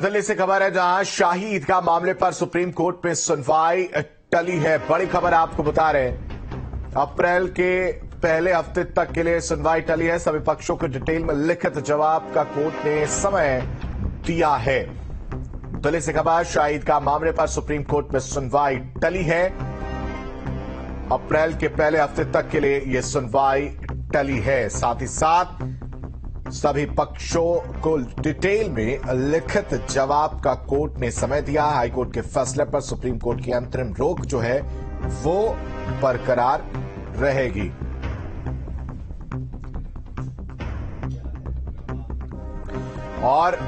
दिल्ली से खबर है जहां शाही ईदगाह मामले पर सुप्रीम कोर्ट में सुनवाई टली है। बड़ी खबर आपको बता रहे हैं, अप्रैल के पहले हफ्ते तक के लिए सुनवाई टली है। सभी पक्षों को डिटेल में लिखित जवाब का कोर्ट ने समय दिया है। दिल्ली से खबर, शाही ईदगाह मामले पर सुप्रीम कोर्ट में सुनवाई टली है। अप्रैल के पहले हफ्ते तक के लिए यह सुनवाई टली है। साथ ही साथ सभी पक्षों को डिटेल में लिखित जवाब का कोर्ट ने समय दिया। हाईकोर्ट के फैसले पर सुप्रीम कोर्ट की अंतरिम रोक जो है वो बरकरार रहेगी। और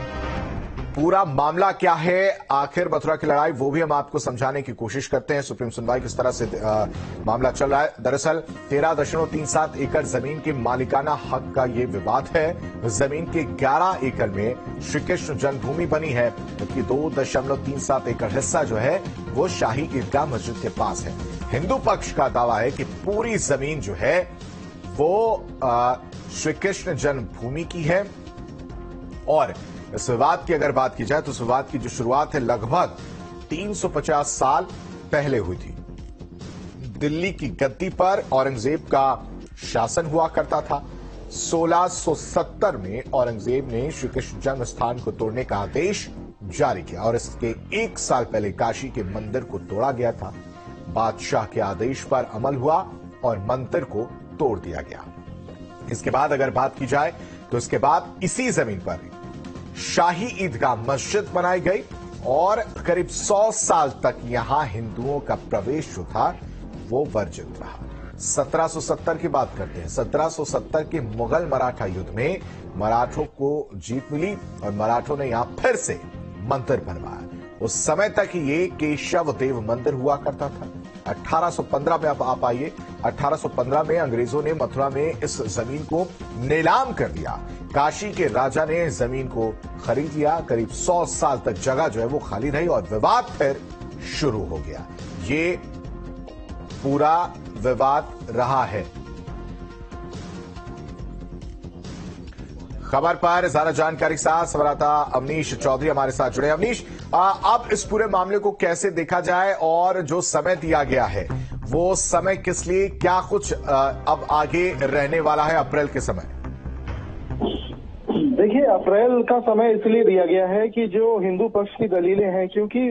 पूरा मामला क्या है, आखिर मथुरा की लड़ाई, वो भी हम आपको समझाने की कोशिश करते हैं। सुप्रीम सुनवाई किस तरह से मामला चल रहा है। दरअसल 13.37 एकड़ जमीन के मालिकाना हक का ये विवाद है। जमीन के 11 एकड़ में श्री कृष्ण जन्मभूमि बनी है, जबकि 2.37 एकड़ हिस्सा जो है वो शाही ईदगाह मस्जिद के पास है। हिंदू पक्ष का दावा है कि पूरी जमीन जो है वो श्री कृष्ण जन्मभूमि की है। और इस विवाद की अगर बात की जाए तो इस विवाद की जो शुरुआत है लगभग 350 साल पहले हुई थी। दिल्ली की गद्दी पर औरंगजेब का शासन हुआ करता था। 1670 में औरंगजेब ने श्री कृष्ण जन्म स्थान को तोड़ने का आदेश जारी किया और इसके 1 साल पहले काशी के मंदिर को तोड़ा गया था। बादशाह के आदेश पर अमल हुआ और मंदिर को तोड़ दिया गया। इसके बाद अगर बात की जाए तो इसके बाद इसी जमीन पर शाही ईदगाह मस्जिद बनाई गई और करीब 100 साल तक यहां हिंदुओं का प्रवेश जो था वो वर्जित रहा। 1770 की बात करते हैं। 1770 के मुगल मराठा युद्ध में मराठों को जीत मिली और मराठों ने यहां फिर से मंदिर बनवाया। उस समय तक ये केशव देव मंदिर हुआ करता था। 1815 में आप आइए, 1815 में अंग्रेजों ने मथुरा में इस जमीन को नीलाम कर दिया। काशी के राजा ने जमीन को खरीद लिया। करीब 100 साल तक जगह जो है वो खाली रही और विवाद फिर शुरू हो गया। ये पूरा विवाद रहा है। खबर पर ज्यादा जानकारी के साथ संवाददाता अवनीश चौधरी हमारे साथ जुड़े। अवनीश, अब इस पूरे मामले को कैसे देखा जाए और जो समय दिया गया है वो समय किस लिए, क्या कुछ अब आगे रहने वाला है अप्रैल के समय? देखिए, अप्रैल का समय इसलिए दिया गया है कि जो हिंदू पक्ष की दलीलें हैं, क्योंकि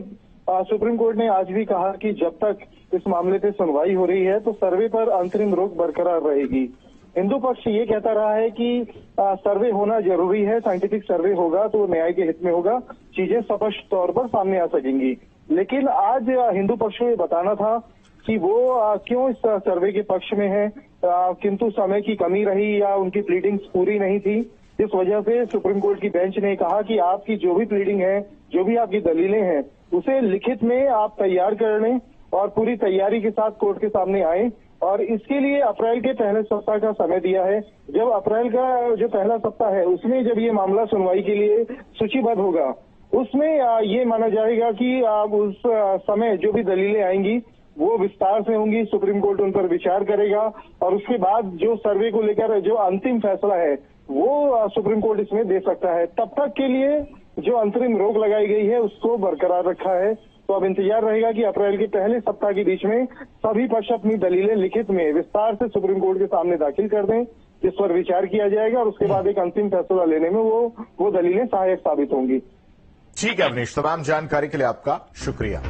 सुप्रीम कोर्ट ने आज भी कहा कि जब तक इस मामले पे सुनवाई हो रही है तो सर्वे पर अंतरिम रोक बरकरार रहेगी। हिंदू पक्ष ये कहता रहा है कि सर्वे होना जरूरी है, साइंटिफिक सर्वे होगा तो न्याय के हित में होगा, चीजें स्पष्ट तौर पर सामने आ सकेंगी। लेकिन आज हिंदू पक्ष को ये बताना था कि वो क्यों इस सर्वे के पक्ष में है, किंतु समय की कमी रही या उनकी प्लीडिंग्स पूरी नहीं थी। इस वजह से सुप्रीम कोर्ट की बेंच ने कहा कि आपकी जो भी प्लीडिंग है, जो भी आपकी दलीलें हैं, उसे लिखित में आप तैयार कर लें और पूरी तैयारी के साथ कोर्ट के सामने आए। और इसके लिए अप्रैल के पहले सप्ताह का समय दिया है। जब अप्रैल का जो पहला सप्ताह है उसमें जब ये मामला सुनवाई के लिए सूचीबद्ध होगा, उसमें ये माना जाएगा कि उस समय जो भी दलीलें आएंगी वो विस्तार से होंगी, सुप्रीम कोर्ट उन पर विचार करेगा और उसके बाद जो सर्वे को लेकर जो अंतिम फैसला है वो सुप्रीम कोर्ट इसमें दे सकता है। तब तक के लिए जो अंतरिम रोक लगाई गई है उसको बरकरार रखा है। तो अब इंतजार रहेगा कि अप्रैल के पहले सप्ताह के बीच में सभी पक्ष अपनी दलीलें लिखित में विस्तार से सुप्रीम कोर्ट के सामने दाखिल कर दें, जिस पर विचार किया जाएगा और उसके बाद एक अंतिम फैसला लेने में वो दलीलें सहायक साबित होंगी। ठीक है अवनीश, तमाम जानकारी के लिए आपका शुक्रिया।